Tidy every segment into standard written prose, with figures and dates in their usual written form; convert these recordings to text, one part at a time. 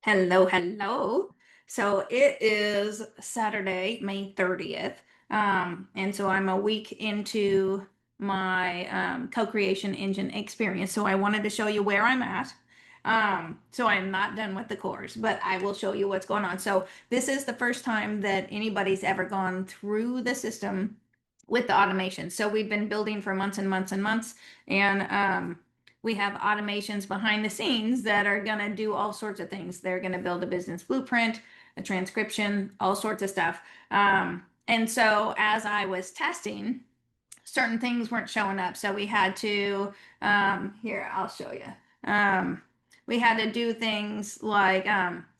Hello, hello. So it is Saturday, May 30th. And so I'm a week into my co-creation engine experience. So I wanted to show you where I'm at. So I'm not done with the course, but I will show you what's going on. So this is the first time that anybody's ever gone through the system with the automation. So we've been building for months and months and months, and we have automations behind the scenes that are going to do all sorts of things. They're going to build a business blueprint, a transcription, all sorts of stuff. And so as I was testing, certain things weren't showing up. So we had to, here, I'll show you. We had to do things like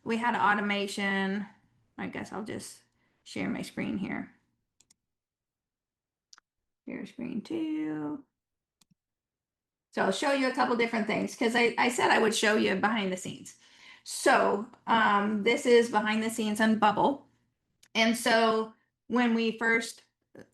we had automation. I guess I'll just share my screen here. Share screen two. So I'll show you a couple different things because I said I would show you behind the scenes. So this is behind the scenes on Bubble. And so when we first,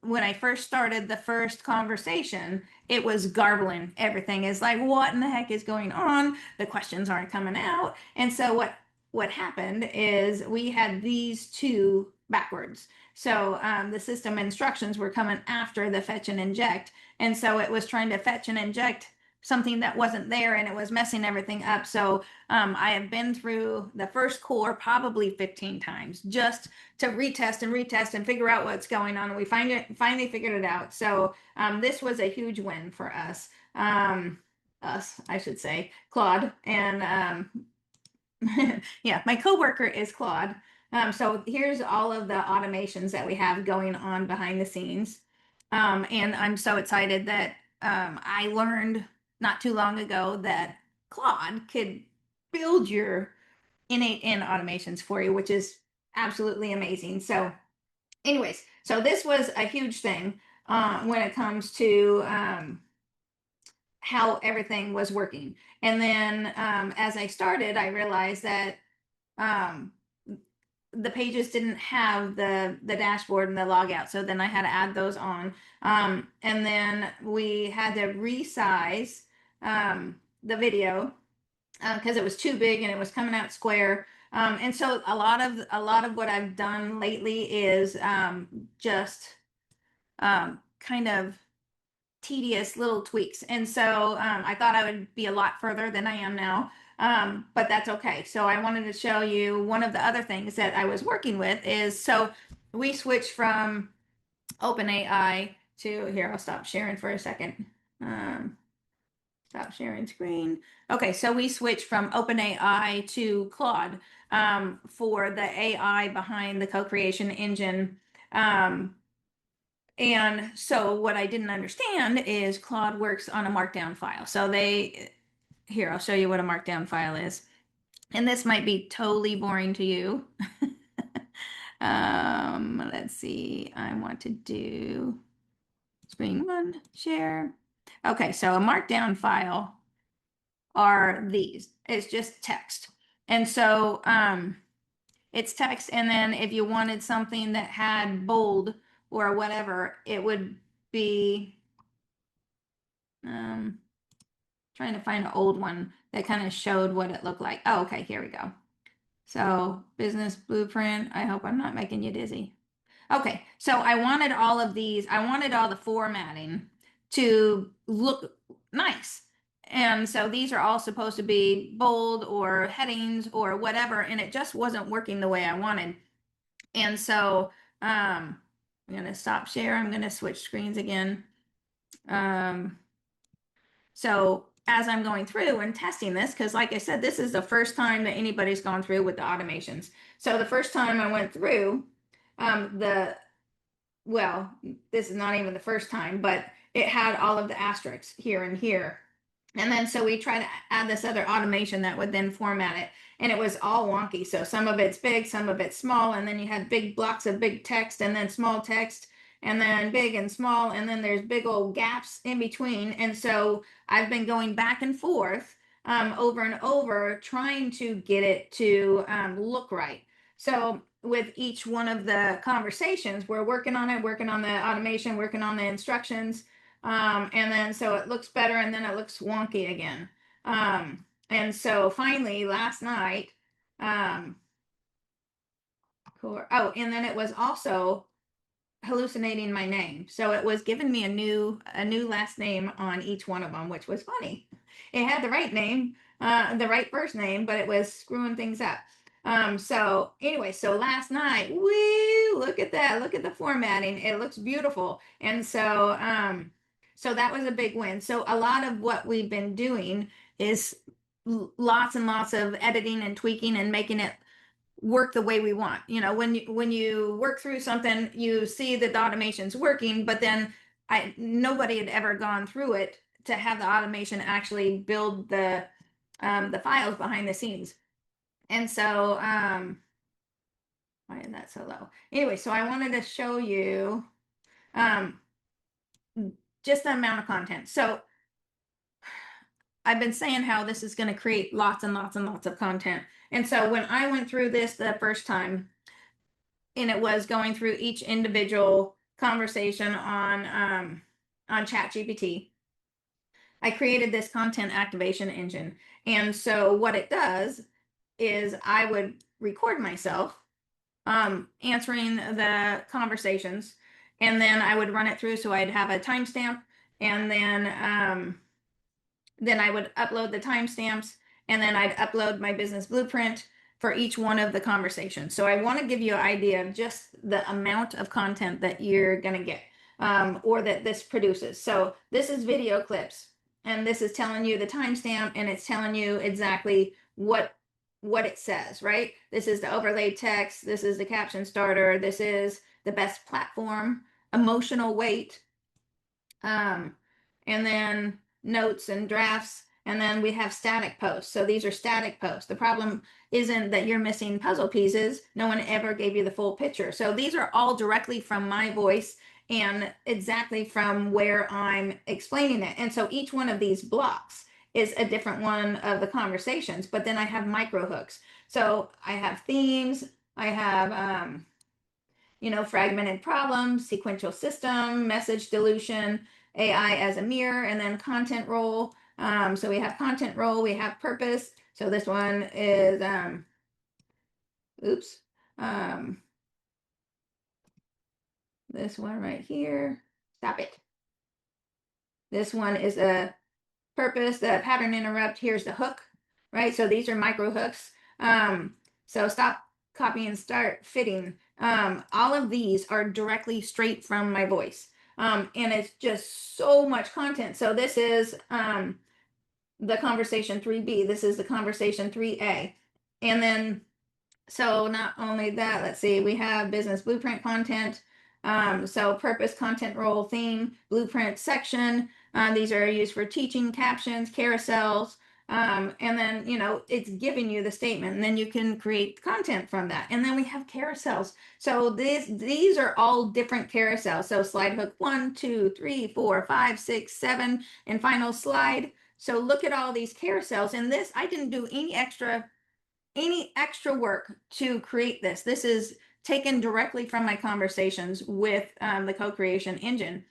when I first started the first conversation, it was garbling everything. It's like, what in the heck is going on? The questions aren't coming out. And so what happened is we had these two backwards. So the system instructions were coming after the fetch and inject. And so it was trying to fetch and inject something that wasn't there, and it was messing everything up. So I have been through the first core probably 15 times just to retest and retest and figure out what's going on. And we finally figured it out. So this was a huge win for us. Us, I should say, Claude. And yeah, my coworker is Claude. So here's all of the automations that we have going on behind the scenes. And I'm so excited that I learned not too long ago that Claude could build your innate in automations for you, which is absolutely amazing. So, anyways, so this was a huge thing when it comes to how everything was working. And then as I started, I realized that um, the pages didn't have the dashboard and the logout. So then I had to add those on. And then we had to resize the video because it was too big and it was coming out square. And so a lot of what I've done lately is just kind of tedious little tweaks. And so I thought I would be a lot further than I am now. But that's okay. So I wanted to show you one of the other things that I was working with is so we switched from OpenAI to here. I'll stop sharing for a second. Stop sharing screen. Okay, so we switched from OpenAI to Claude for the AI behind the co-creation engine. And so what I didn't understand is Claude works on a markdown file. So here, I'll show you what a markdown file is. And this might be totally boring to you. Let's see, I want to do screen one, share. Okay, so a markdown file are these. It's just text. And so it's text. And then if you wanted something that had bold or whatever, it would be trying to find an old one that kind of showed what it looked like. Oh, okay, here we go. So business blueprint. I hope I'm not making you dizzy. Okay, so I wanted all of these, I wanted all the formatting to look nice. And so these are all supposed to be bold or headings or whatever, and it just wasn't working the way I wanted. And so I'm going to stop share. I'm going to switch screens again. So as I'm going through and testing this, because like I said, this is the first time that anybody's gone through with the automations. So the first time I went through, well, this is not even the first time, but it had all of the asterisks here and here. And then so we tried to add this other automation that would then format it. And it was all wonky. So some of it's big, some of it's small. And then you had big blocks of big text and then small text and then big and small. And then there's big old gaps in between. And so I've been going back and forth over and over trying to get it to look right. So with each one of the conversations, we're working on it, working on the automation, working on the instructions. And then so it looks better and then it looks wonky again. And so finally last night, Um, oh, and then it was also hallucinating my name. So it was giving me a new last name on each one of them, which was funny. It had the right name, the right first name, but it was screwing things up. So anyway, so last night, woo, look at that. Look at the formatting. It looks beautiful. And so so that was a big win. So a lot of what we've been doing is lots and lots of editing and tweaking and making it work the way we want. You know, when you work through something, you see that the automation's working, but then nobody had ever gone through it to have the automation actually build the files behind the scenes. And so why is that so low? Anyway, so I wanted to show you um just the amount of content. So I've been saying how this is going to create lots and lots and lots of content. And so when I went through this the first time, and it was going through each individual conversation on ChatGPT, I created this content activation engine. And so what it does is I would record myself answering the conversations, and then I would run it through. So I'd have a timestamp, and then I would upload the timestamps, and then I'd upload my business blueprint for each one of the conversations. So I want to give you an idea of just the amount of content that you're going to get, or that this produces. So this is video clips, and this is telling you the timestamp, and it's telling you exactly what it says, right? This is the overlaid text. This is the caption starter. This is the best platform, emotional weight, and then notes and drafts, and then we have static posts. So these are static posts. The problem isn't that you're missing puzzle pieces. No one ever gave you the full picture. So these are all directly from my voice and exactly from where I'm explaining it. And so each one of these blocks is a different one of the conversations, but then I have micro hooks. So I have themes, I have fragmented problems, sequential system, message dilution, AI as a mirror, and then content role. So we have content role, we have purpose. So this one is, oops, um, this one right here, stop it. This one is a purpose, the pattern interrupt, here's the hook, right? So these are micro hooks. So stop, copy, and start fitting. All of these are directly straight from my voice. And it's just so much content. So this is the conversation 3B. This is the conversation 3A. And then, so not only that, let's see, we have business blueprint content. So purpose, content role, theme, blueprint section. These are used for teaching, captions, carousels. And then, it's giving you the statement, and then you can create content from that. And then we have carousels. So these are all different carousels. So slide hook 1, 2, 3, 4, 5, 6, 7, and final slide. So look at all these carousels. And this, I didn't do any extra work to create this. This is taken directly from my conversations with the CoCreation Engine.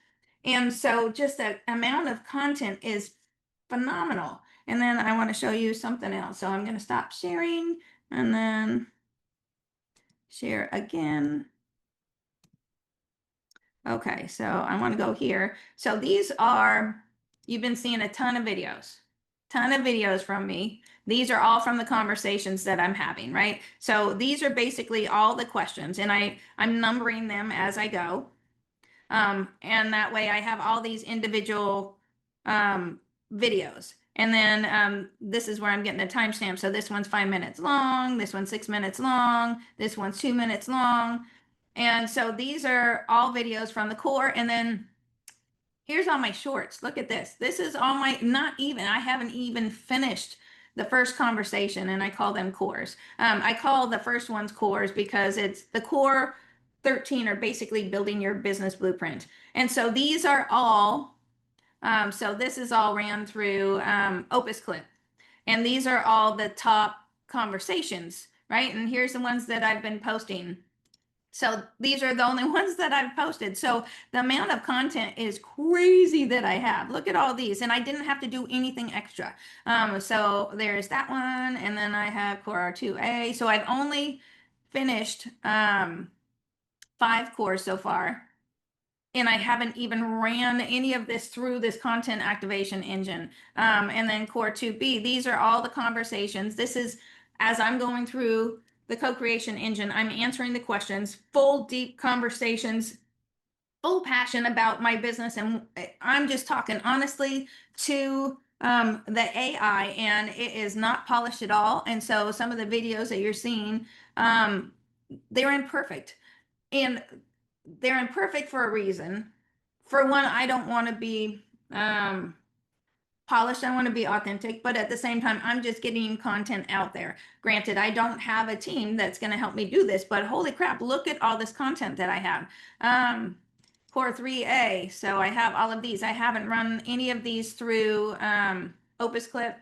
And so just the amount of content is phenomenal. And then I want to show you something else. So I'm going to stop sharing and then share again. Okay, so I want to go here. So these are, you've been seeing a ton of videos from me. These are all from the conversations that I'm having, right? So these are basically all the questions, and I'm numbering them as I go. And that way I have all these individual videos. And then this is where I'm getting the timestamp. So this one's 5 minutes long, this one's 6 minutes long, this one's 2 minutes long. And so these are all videos from the core. And then here's all my shorts. Look at this. This is all my, I haven't even finished the first conversation, and I call them cores. I call the first ones cores because it's the core 13 are basically building your business blueprint. And so these are all, so this is all ran through Opus Clip. And these are all the top conversations, right? And here's the ones that I've been posting. So these are the only ones that I've posted. So the amount of content is crazy that I have. Look at all these, and I didn't have to do anything extra. So there's that one, and then I have Core R2A. So I've only finished 5 cores so far, and I haven't even ran any of this through this content activation engine. And then Core 2B, these are all the conversations. This is as I'm going through the co-creation engine, I'm answering the questions, full deep conversations, full passion about my business. And I'm just talking honestly to the AI, and it is not polished at all. And so some of the videos that you're seeing, they're imperfect. And they're imperfect for a reason. For one, I don't want to be polished. I want to be authentic, but at the same time, I'm just getting content out there. Granted, I don't have a team that's going to help me do this, but holy crap, look at all this content that I have. Core 3A. So I have all of these. I haven't run any of these through Opus Clip.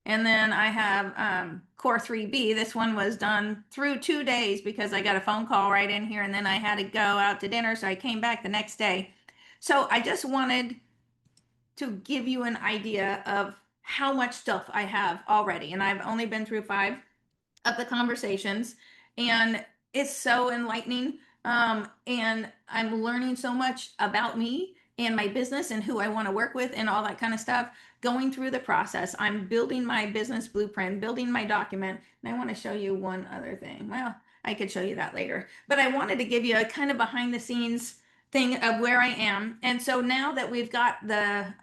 And then I have Core 3B. This one was done through 2 days because I got a phone call right in here, and then I had to go out to dinner, so I came back the next day. So I just wanted to give you an idea of how much stuff I have already. And I've only been through 5 of the conversations, and it's so enlightening. And I'm learning so much about me and my business and who I want to work with and all that kind of stuff. Going through the process, I'm building my business blueprint, building my document. And I want to show you one other thing. Well, I could show you that later, but I wanted to give you a kind of behind the scenes thing of where I am. And so now that we've got the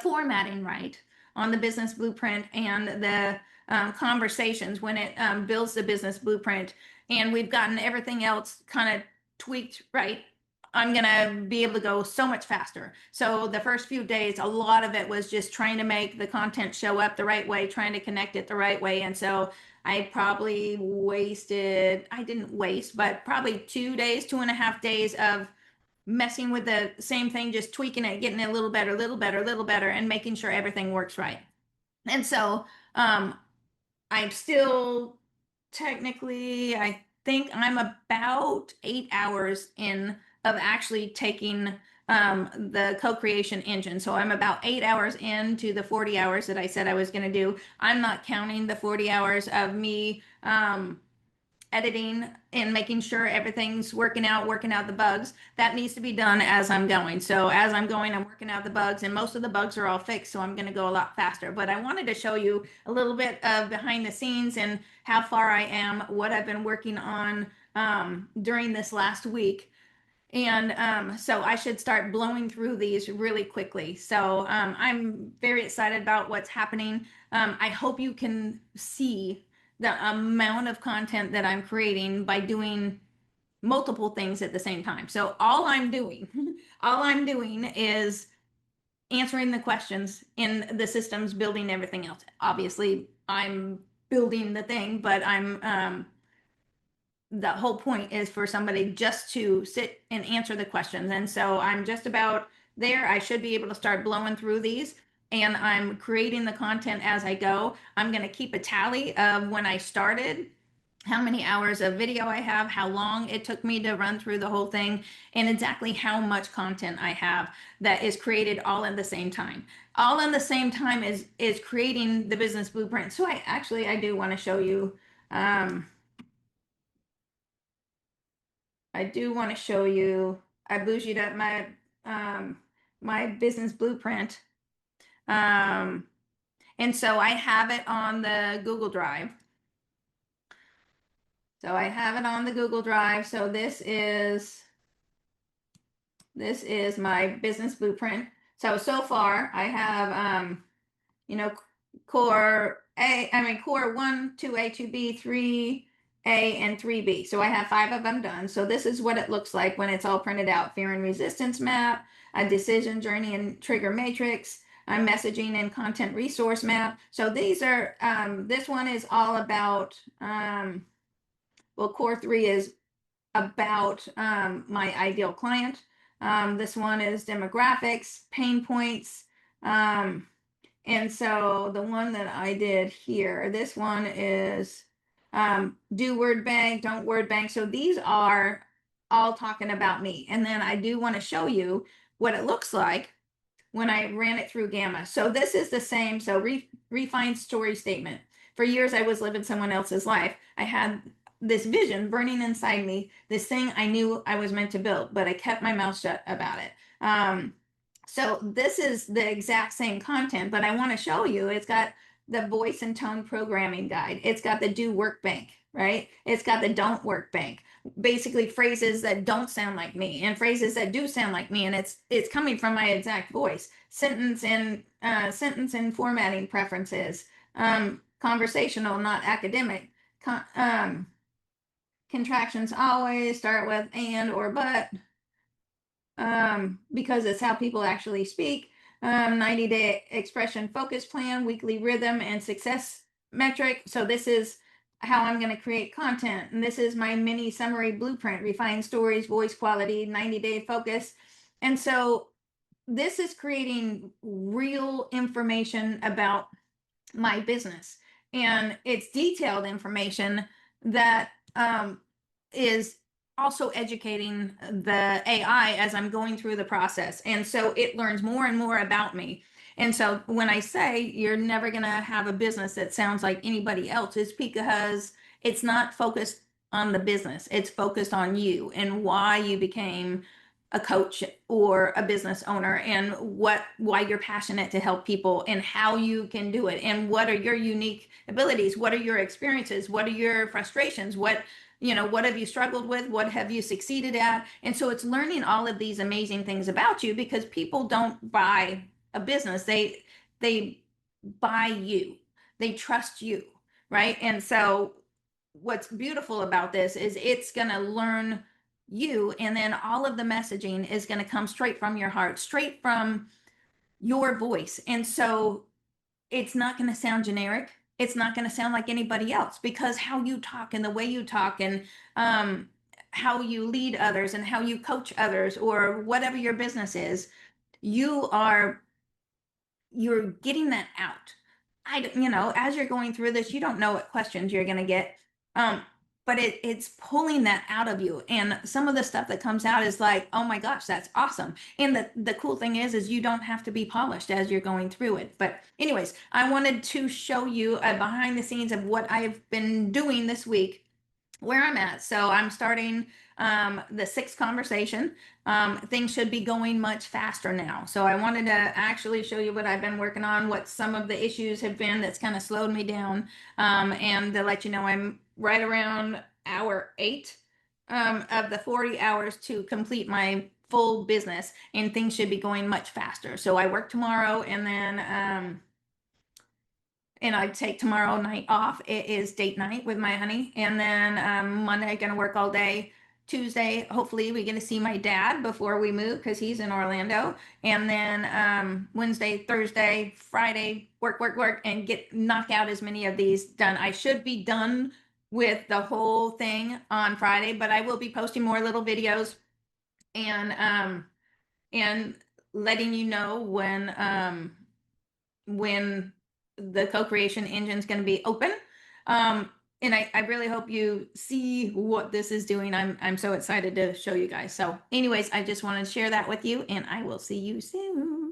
formatting right on the business blueprint and the conversations when it builds the business blueprint, and we've gotten everything else kind of tweaked right, I'm going to be able to go so much faster. So the first few days, a lot of it was just trying to make the content show up the right way, trying to connect it the right way. And so I probably wasted, I didn't waste, but probably 2 days, 2.5 days of messing with the same thing, just tweaking it, getting it a little better, a little better, a little better, and making sure everything works right. And so I'm still technically, I think I'm about 8 hours in of actually taking the co-creation engine. So I'm about 8 hours into the 40 hours that I said I was going to do. I'm not counting the 40 hours of me editing and making sure everything's working out the bugs. That needs to be done as I'm going. So as I'm going, I'm working out the bugs, and most of the bugs are all fixed, so I'm going to go a lot faster. But I wanted to show you a little bit of behind the scenes and how far I am, what I've been working on during this last week. And so I should start blowing through these really quickly. So I'm very excited about what's happening. I hope you can see the amount of content that I'm creating by doing multiple things at the same time. So all I'm doing, all I'm doing is answering the questions in the systems, building everything else. Obviously, I'm building the thing, but I'm the whole point is for somebody just to sit and answer the questions. And so I'm just about there. I should be able to start blowing through these, and I'm creating the content as I go. I'm going to keep a tally of when I started, how many hours of video I have, how long it took me to run through the whole thing, and exactly how much content I have that is created all at the same time. All in the same time is creating the business blueprint. So I do want to show you. I do want to show you, I bougied up my business blueprint. And so I have it on the Google Drive. So I have it on the Google Drive. So this is my business blueprint. So far I have you know, core 1, 2A, 2B, 3A, and 3B. So I have 5 of them done. So this is what it looks like when it's all printed out. Fear and resistance map, a decision journey and trigger matrix, a messaging and content resource map. So these are, this one is all about, well, core 3 is about my ideal client. This one is demographics, pain points, and so the one that I did here, this one is Do word bank, don't word bank. So these are all talking about me. And then I do want to show you what it looks like when I ran it through Gamma. So this is the same. So refined story statement. For years, I was living someone else's life. I had this vision burning inside me, this thing I knew I was meant to build, but I kept my mouth shut about it. So this is the exact same content, but I want to show you it's got the voice and tone programming guide. It's got the do work bank, right? It's got the don't work bank. Basically phrases that don't sound like me and phrases that do sound like me, and it's coming from my exact voice. Sentence and formatting preferences. Conversational, not academic. Contractions always start with and or but, because it's how people actually speak. 90-day expression focus plan, weekly rhythm, and success metric. So this is how I'm going to create content. And this is my mini summary blueprint, refined stories, voice quality, 90-day focus. And so this is creating real information about my business. And it's detailed information that is also educating the AI as I'm going through the process. And so it learns more and more about me. And so when I say you're never going to have a business that sounds like anybody else, it's because it's not focused on the business. It's focused on you and why you became a coach or a business owner, and why you're passionate to help people and how you can do it, and what are your unique abilities, what are your experiences, what are your frustrations, what have you struggled with, what have you succeeded at. And so it's learning all of these amazing things about you, because people don't buy a business, they buy you, they trust you, right? And so what's beautiful about this is it's going to learn you, and then all of the messaging is going to come straight from your heart, straight from your voice. And so it's not going to sound generic, it's not going to sound like anybody else, because how you talk and the way you talk, and how you lead others and how you coach others, or whatever your business is, you are you're getting that out. As you're going through this, you don't know what questions you're going to get. Um, but it's pulling that out of you. And some of the stuff that comes out is like, oh my gosh, that's awesome. And the cool thing is you don't have to be polished as you're going through it. But anyways, I wanted to show you a behind the scenes of what I've been doing this week, where I'm at. So I'm starting the sixth conversation. Things should be going much faster now. So I wanted to actually show you what I've been working on, what some of the issues have been that's kind of slowed me down, and to let you know I'm right around hour 8 of the 40 hours to complete my full business, and things should be going much faster. So I work tomorrow, and then I take tomorrow night off. It is date night with my honey. And then Monday, I'm going to work all day. Tuesday, hopefully, we're going to see my dad before we move, because he's in Orlando. And then Wednesday, Thursday, Friday, work, and knock out as many of these done. I should be done with the whole thing on Friday, but I will be posting more little videos, and letting you know when the co-creation engine is going to be open. And I really hope you see what this is doing. I'm so excited to show you guys. So anyways, I just wanted to share that with you, and I will see you soon.